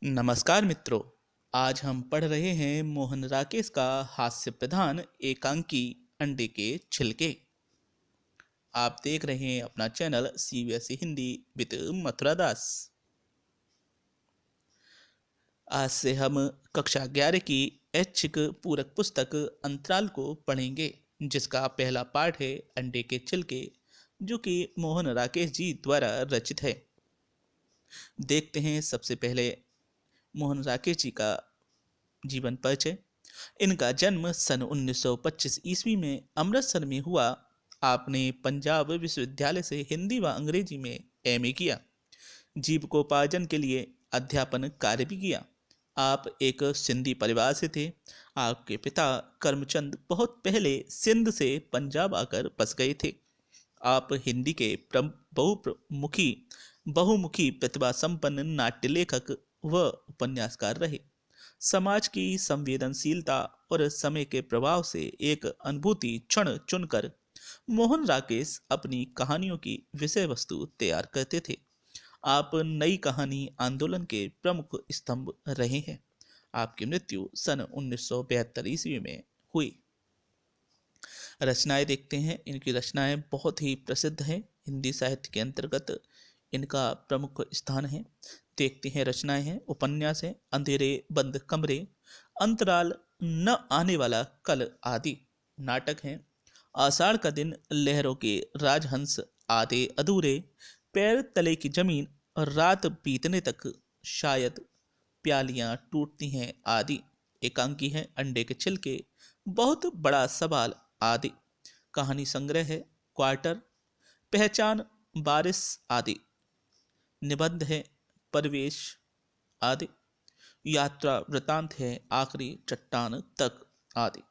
नमस्कार मित्रों। आज हम पढ़ रहे हैं मोहन राकेश का हास्य प्रधान एकांकी अंडे के छिलके। आप देख रहे हैं अपना channel CBSE Hindi with Mathura Das. आज से हम कक्षा 11 की ऐच्छिक पूरक पुस्तक अंतराल को पढ़ेंगे, जिसका पहला पाठ है अंडे के छिलके, जो कि मोहन राकेश जी द्वारा रचित है। देखते हैं सबसे पहले मोहन राकेश जी का जीवन परिचय। इनका जन्म सन 1925 ईस्वी में अमृतसर में हुआ। आपने पंजाब विश्वविद्यालय से हिंदी व अंग्रेजी में एमए किया। जीविकोपार्जन के लिए अध्यापन कार्य भी किया। आप एक सिंधी परिवार से थे। आपके पिता करमचंद बहुत पहले सिंध से पंजाब आकर बस गए थे। आप हिंदी के बहुमुखी बहुमुखी प्रतिभा संपन्न नाट्य लेखक व उपन्यासकार रहे। समाज की संवेदनशीलता और समय के प्रभाव से एक अनुभूति क्षण चुनकर मोहन राकेश अपनी कहानियों की विषय वस्तु तैयार करते थे। आप नई कहानी आंदोलन के प्रमुख स्तंभ रहे हैं। आपकी मृत्यु सन 1972 ईस्वी में हुई। रचनाएं देखते हैं। इनकी रचनाएं बहुत ही प्रसिद्ध हैं। हिंदी साहित्य के अंतर्गत इनका प्रमुख स्थान है। देखते हैं रचनाएं हैं। उपन्यास है अंधेरे बंद कमरे, अंतराल, न आने वाला कल आदि। नाटक हैं आषाढ़ का दिन, लहरों के राजहंस, आधे अधूरे, पैर तले की जमीन, और रात बीतने तक, शायद प्यालियां टूटती हैं आदि। एकांकी है अंडे के छिलके, बहुत बड़ा सवाल आदि। कहानी संग्रह है क्वार्टर, पहचान, बारिश आदि। निबंध है परिवेश आदि। यात्रा वृतांत है आखिरी चट्टान तक आदि।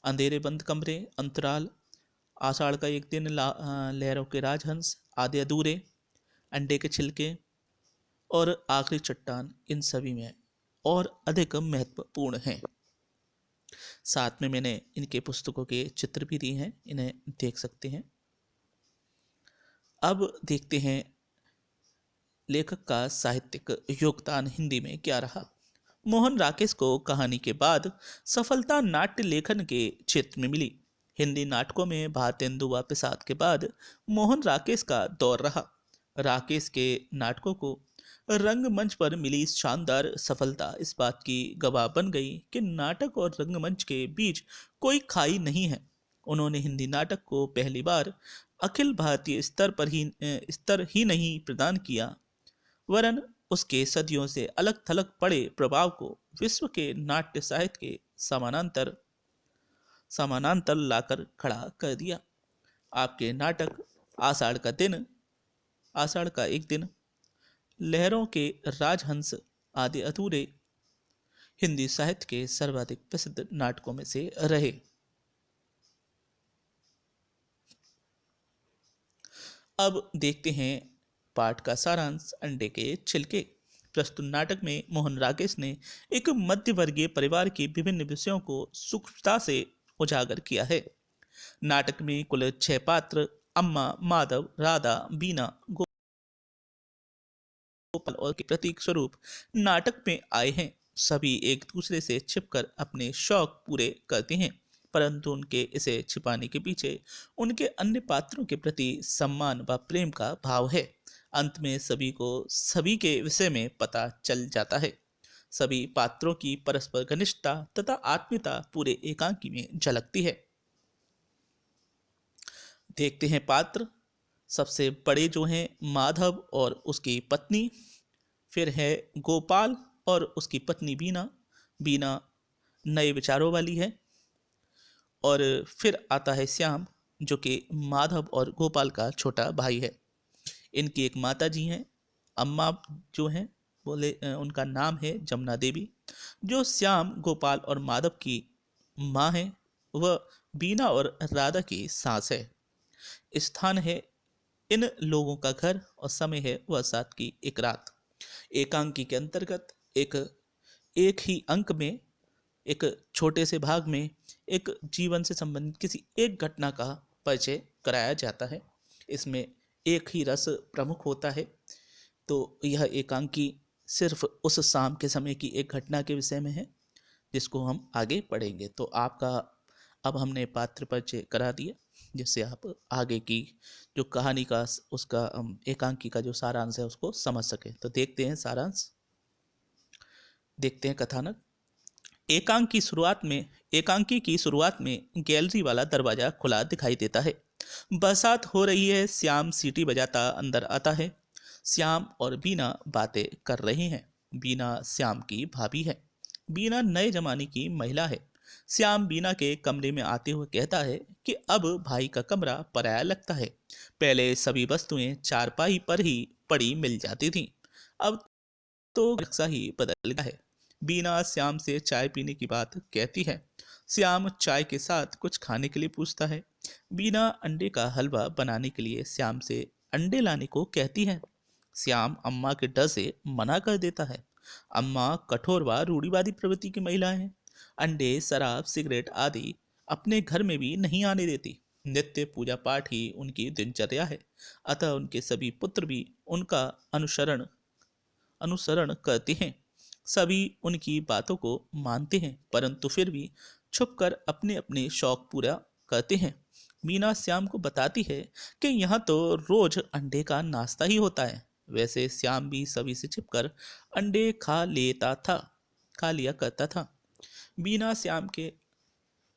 अंधेरे बंद कमरे, अंतराल, आषाढ़ का एक दिन, लहरों के राजहंस, आधे अधूरे, अंडे के छिलके और आखिरी चट्टान इन सभी में और अधिक महत्वपूर्ण हैं। साथ में मैंने इनके पुस्तकों के चित्र भी दिए हैं, इन्हें देख सकते हैं। अब देखते हैं लेखक का साहित्यिक योगदान हिंदी में क्या रहा। मोहन राकेश को कहानी के बाद सफलता नाट्य लेखन के क्षेत्र में मिली। हिंदी नाटकों में भारतेंदु व प्रसाद के बाद मोहन राकेश का दौर रहा। राकेश के नाटकों को रंगमंच पर मिली शानदार सफलता इस बात की गवाह बन गई कि नाटक और रंगमंच के बीच कोई खाई नहीं है। उन्होंने हिंदी नाटक को पहली बार अखिल भारतीय स्तर ही नहीं प्रदान किया, वरन उसके सदियों से अलग थलग पड़े प्रभाव को विश्व के नाट्य साहित्य के समानांतर समानांतर लाकर खड़ा कर दिया। आपके नाटक आषाढ़ का एक दिन, लहरों के राजहंस, आदि अधूरे हिंदी साहित्य के सर्वाधिक प्रसिद्ध नाटकों में से रहे। अब देखते हैं पाठ का सारांश अंडे के छिलके। प्रस्तुत नाटक में मोहन राकेश ने एक मध्यवर्गीय परिवार के विभिन्न विषयों को सूक्ष्मता से उजागर किया है। नाटक में कुल 6 पात्र अम्मा, माधव, राधा, बीना, गोपाल और के प्रतीक स्वरूप नाटक में आए हैं। सभी एक दूसरे से छिपकर अपने शौक पूरे करते हैं, परंतु उनके इसे छिपाने के पीछे उनके अन्य पात्रों के प्रति सम्मान व प्रेम का भाव है। अंत में सभी को सभी के विषय में पता चल जाता है। सभी पात्रों की परस्पर घनिष्ठता तथा आत्मीयता पूरे एकांकी में झलकती है। देखते हैं पात्र। सबसे बड़े जो हैं माधव और उसकी पत्नी, फिर है गोपाल और उसकी पत्नी बीना। बीना नए विचारों वाली है। और फिर आता है श्याम, जो कि माधव और गोपाल का छोटा भाई है। इनकी एक माता जी हैं, अम्मा जो हैं, बोले उनका नाम है जमुना देवी, जो श्याम, गोपाल और माधव की माँ है। वह बीना और राधा की सास है। स्थान है इन लोगों का घर और समय है बरसात की एक रात। एकांकी के अंतर्गत एक एक ही अंक में, एक छोटे से भाग में एक जीवन से संबंधित किसी एक घटना का परिचय कराया जाता है। इसमें एक ही रस प्रमुख होता है। तो यह एकांकी सिर्फ उस शाम के समय की एक घटना के विषय में है जिसको हम आगे पढ़ेंगे। तो आपका अब हमने पात्र परिचय करा दिया, जिससे आप आगे की जो कहानी का उसका एकांकी का जो सारांश है उसको समझ सके। तो देखते हैं सारांश, देखते हैं कथानक। एकांकी की शुरुआत में गैलरी वाला दरवाजा खुला दिखाई देता है। बरसात हो रही है। श्याम सीटी बजाता अंदर आता है। श्याम और बीना बातें कर रहे हैं। बीना श्याम की भाभी है। बीना नए जमाने की महिला है। श्याम बीना के कमरे में आते हुए कहता है कि अब भाई का कमरा पराया लगता है। पहले सभी वस्तुएं चारपाई पर ही पड़ी मिल जाती थीं, अब तो नक्शा ही बदल गया है। बीना श्याम से चाय पीने की बात कहती है। श्याम चाय के साथ कुछ खाने के लिए पूछता है। बीना अंडे का हलवा बनाने के लिए श्याम से अंडे लाने को कहती है। श्याम अम्मा के डर से मना कर देता है। अम्मा कठोर व रूढ़िवादी प्रवृत्ति की महिला है। अंडे, शराब, सिगरेट आदि अपने घर में भी नहीं आने देती। नित्य पूजा पाठ ही उनकी दिनचर्या है। अतः उनके सभी पुत्र भी उनका अनुसरण करते हैं। सभी उनकी बातों को मानते हैं, परंतु फिर भी छुपकर अपने अपने शौक पूरा करते हैं। मीना श्याम को बताती है कि यहाँ तो रोज अंडे का नाश्ता ही होता है। वैसे श्याम भी सभी से छिपकर अंडे खा लिया करता था। बीना श्याम के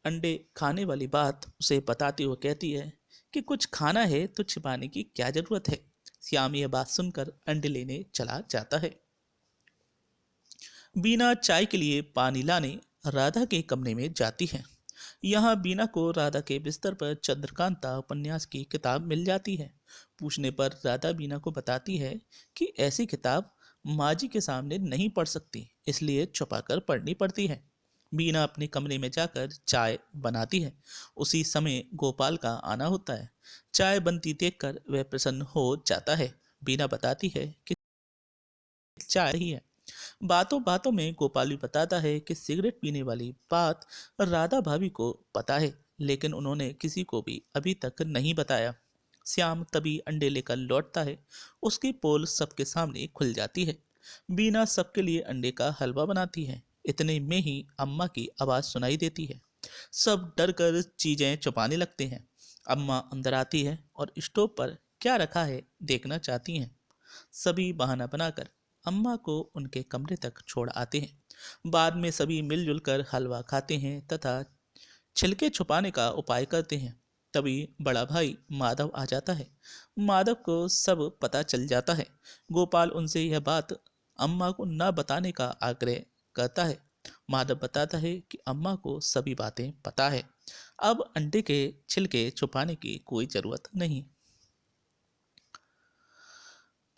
अंडे खाने वाली बात उसे बताते हुए कहती है कि कुछ खाना है तो छिपाने की क्या जरूरत है। श्याम यह बात सुनकर अंडे लेने चला जाता है। बीना चाय के लिए पानी लाने राधा के कमरे में जाती है। यहाँ बीना को राधा के बिस्तर पर चंद्रकांता उपन्यास की किताब मिल जाती है। पूछने पर राधा बीना को बताती है कि ऐसी किताब माँ जी के सामने नहीं पढ़ सकती, इसलिए छुपाकर पढ़नी पड़ती है। बीना अपने कमरे में जाकर चाय बनाती है। उसी समय गोपाल का आना होता है। चाय बनती देखकर वह प्रसन्न हो जाता है। बीना बताती है कि चाय ही है। बातों बातों में गोपाल भी बताता है कि सिगरेट पीने वाली बात राधा भाभी को पता है, लेकिन उन्होंने किसी को भी अभी तक नहीं बताया। श्याम तभी अंडे लेकर लौटता है। उसकी पोल सबके सामने खुल जाती है। बीना सबके लिए अंडे का हलवा बनाती है। इतने में ही अम्मा की आवाज सुनाई देती है। सब डर कर चीजें छुपाने लगते हैं। अम्मा अंदर आती है और स्टोव पर क्या रखा है देखना चाहती हैं। सभी बहाना बनाकर अम्मा को उनके कमरे तक छोड़ आते हैं। बाद में सभी मिलजुल कर हलवा खाते हैं तथा छिलके छुपाने का उपाय करते हैं। तभी बड़ा भाई माधव आ जाता है। माधव को सब पता चल जाता है। गोपाल उनसे यह बात अम्मा को न बताने का आग्रह करता है। माधव बताता है कि अम्मा को सभी बातें पता है, अब अंडे के छिलके छुपाने की कोई जरूरत नहीं।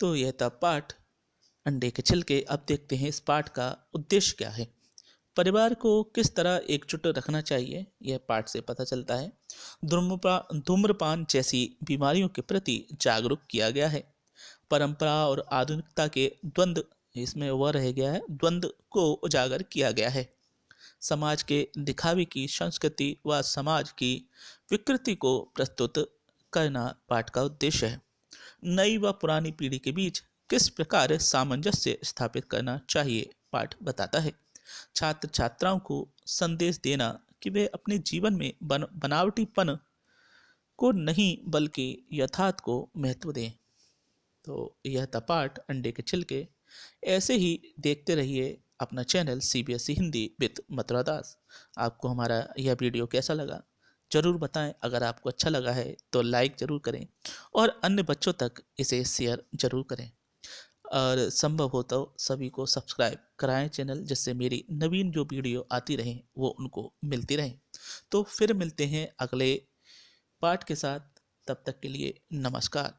तो यह था पाठ अंडे के छिलके। अब देखते हैं इस पाठ का उद्देश्य क्या है। परिवार को किस तरह एकजुट रखना चाहिए, यह पाठ से पता चलता है। धूम्रपान जैसी बीमारियों के प्रति जागरूक किया गया है। परंपरा और आधुनिकता के द्वंद्व, इसमें वह रह गया है, द्वंद्व को उजागर किया गया है। समाज के दिखावे की संस्कृति व समाज की विकृति को प्रस्तुत करना पाठ का उद्देश्य है। नई व पुरानी पीढ़ी के बीच किस प्रकार सामंजस्य स्थापित करना चाहिए पाठ बताता है। छात्र छात्राओं को संदेश देना कि वे अपने जीवन में बनावटीपन को नहीं बल्कि यथार्थ को महत्व दें। तो यह था पाठ अंडे के छिलके। ऐसे ही देखते रहिए अपना channel CBSE Hindi with Mathura Das. आपको हमारा यह वीडियो कैसा लगा जरूर बताएं। अगर आपको अच्छा लगा है तो लाइक जरूर करें और अन्य बच्चों तक इसे शेयर जरूर करें, और संभव हो तो सभी को सब्सक्राइब कराएं चैनल, जिससे मेरी नवीन जो वीडियो आती रहे वो उनको मिलती रहे। तो फिर मिलते हैं अगले पाठ के साथ, तब तक के लिए नमस्कार।